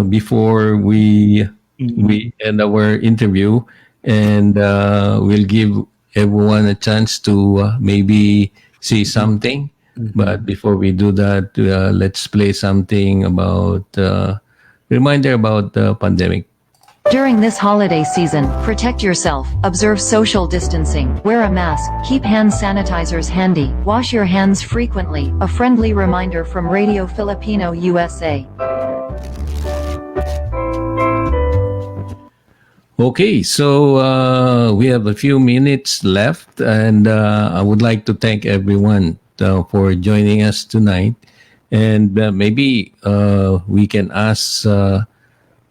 before we end our interview, and we'll give everyone a chance to maybe say something. But before we do that, let's play something about reminder about the pandemic. During this holiday season, protect yourself, observe social distancing, wear a mask, keep hand sanitizers handy, wash your hands frequently. A friendly reminder from Radio Filipino USA. Okay, so we have a few minutes left, and I would like to thank everyone for joining us tonight. And maybe we can ask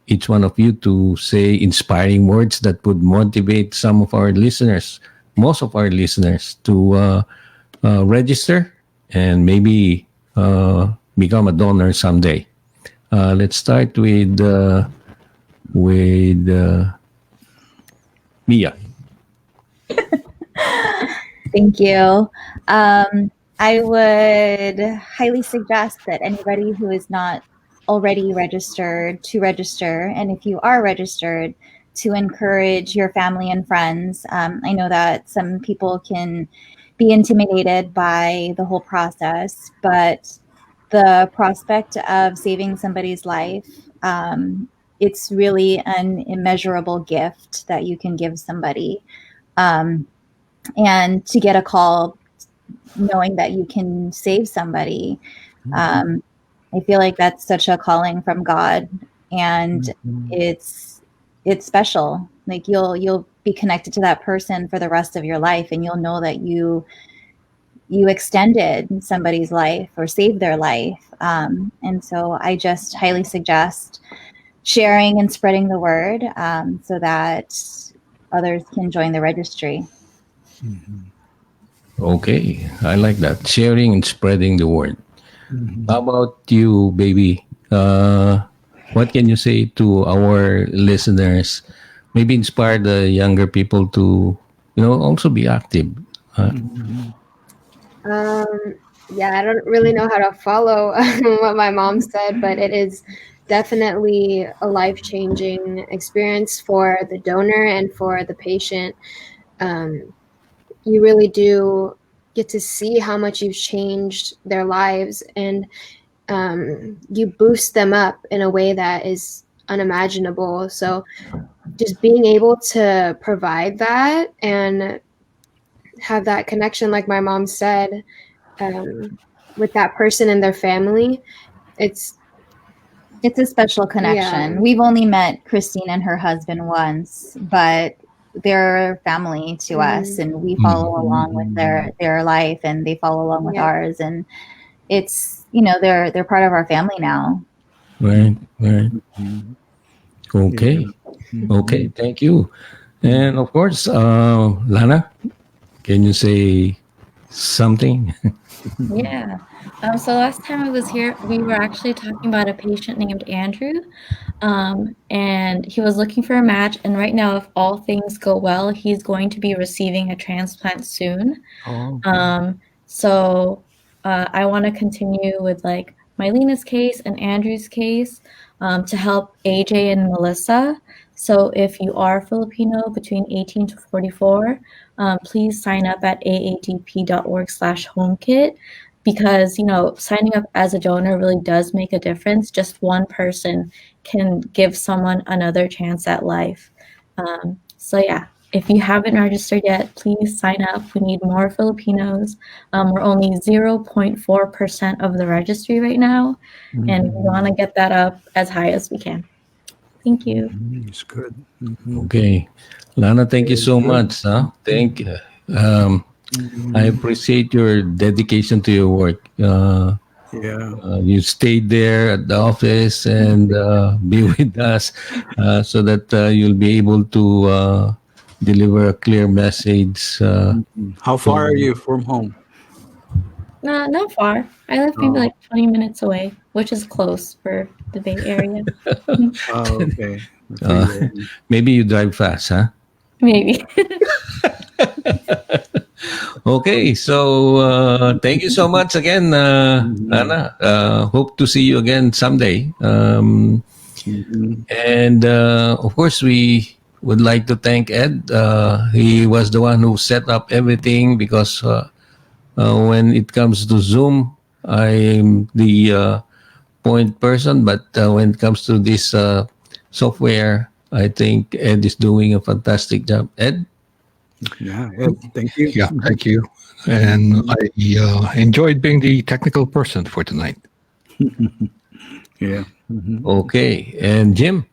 each one of you to say inspiring words that would motivate some of our listeners, most of our listeners, to register and maybe become a donor someday. Let's start with Mia. Thank you. I would highly suggest that anybody who is not already registered to register, and if you are registered, to encourage your family and friends. I know that some people can be intimidated by the whole process, but the prospect of saving somebody's life, it's really an immeasurable gift that you can give somebody. And to get a call knowing that you can save somebody, I feel like that's such a calling from God, and it's special. Like you'll be connected to that person for the rest of your life, and you'll know that you extended somebody's life or saved their life. And so I just highly suggest sharing and spreading the word so that others can join the registry. Okay, I like that. Sharing and spreading the word. How about you, baby? What can you say to our listeners? Maybe inspire the younger people to, also be active. Yeah, I don't really know how to follow what my mom said, but it is definitely a life-changing experience for the donor and for the patient. You really do get to see how much you've changed their lives, and you boost them up in a way that is unimaginable. So just being able to provide that and have that connection, like my mom said, with that person and their family, it's a special connection. Yeah. We've only met Christine and her husband once, but they're family to us, and we follow along with their life, and they follow along with ours, and it's they're part of our family now. Right. Okay, thank you. And of course, Lana, can you say something? Yeah. So last time I was here, we were actually talking about a patient named Andrew, and he was looking for a match. And right now, if all things go well, he's going to be receiving a transplant soon. So I want to continue with like Mailyna's case and Andrew's case to help AJ and Melissa. So if you are Filipino between 18 to 44, please sign up at aadp.org/homekit, because, signing up as a donor really does make a difference. Just one person can give someone another chance at life. So yeah, if you haven't registered yet, please sign up. We need more Filipinos. We're only 0.4% of the registry right now, and we want to get that up as high as we can. Thank you. It's good. Okay. Lana, thank you so much. Thank you. I appreciate your dedication to your work. You stayed there at the office and be with us so that you'll be able to deliver a clear message. How far are you from home? Not far. I live maybe like 20 minutes away, which is close for the Bay Area. Oh, okay. Maybe you drive fast, huh? Maybe. Okay, so thank you so much again, Lana. Hope to see you again someday. And of course, we would like to thank Ed. He was the one who set up everything because when it comes to Zoom, I'm the point person, but when it comes to this software, I think Ed is doing a fantastic job. Ed? Yeah, Ed, thank you. Yeah, thank you. And I enjoyed being the technical person for tonight. Yeah. Okay, and Jim?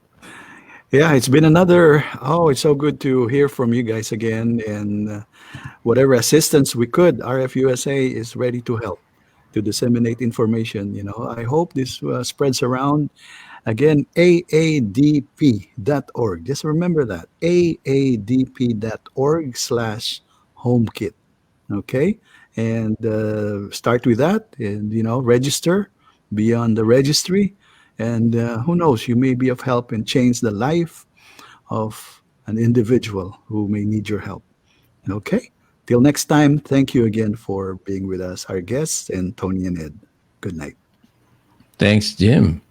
Yeah, it's been it's so good to hear from you guys again. And whatever assistance we could, RFUSA is ready to help to disseminate information. I hope this spreads around. Again, AADP.org. Just remember that. AADP.org/Homekit. Okay? And start with that and, register, be on the registry. And who knows, you may be of help and change the life of an individual who may need your help. Okay? Till next time, thank you again for being with us, our guests, and Tony and Ed. Good night. Thanks, Jim.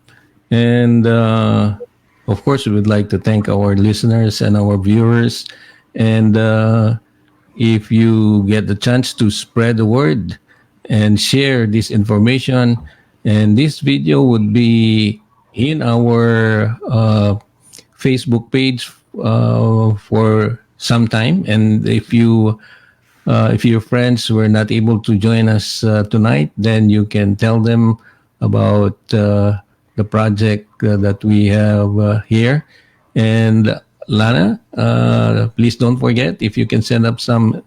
And of course, we would like to thank our listeners and our viewers. And if you get the chance to spread the word and share this information, and this video would be in our Facebook page for some time. And if your friends were not able to join us tonight, then you can tell them about the project that we have here. And Lana, please don't forget, if you can send us some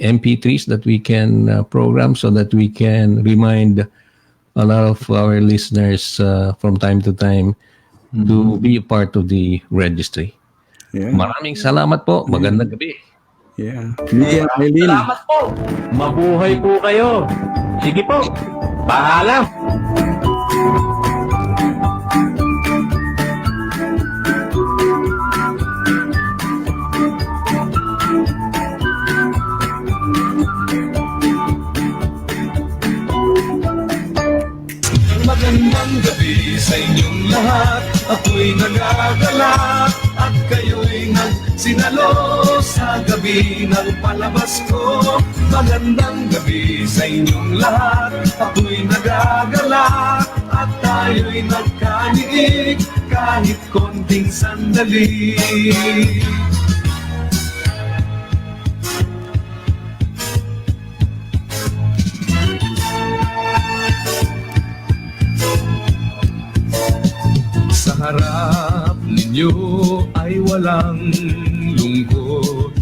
MP3s that we can program so that we can remind a lot of our listeners from time to time to be a part of the registry. Yeah. Maraming salamat po. Magandang gabi. Yeah. Me and Mailyna. Salamat po. Mabuhay po kayo. Sige po. Paalam. Magandang gabi sa inyong lahat. Ako'y nagagalak at kayo'y nagsinalo sa gabi ng palabas ko. Magandang gabi sa inyong lahat. Ako'y nagagalak at tayo'y nagkaniig kahit konting sandali. Sa harap ninyo ay walang lungkot.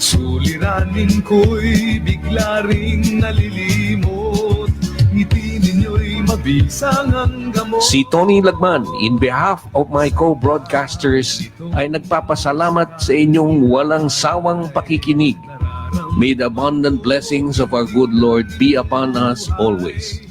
Suliranin ko'y bigla ring nalilimot. Ngiti ninyo'y mabisang ang gamot. Si Tony Lagman, in behalf of my co-broadcasters, ay nagpapasalamat sa inyong walang sawang pakikinig. May the abundant blessings of our good Lord be upon us always.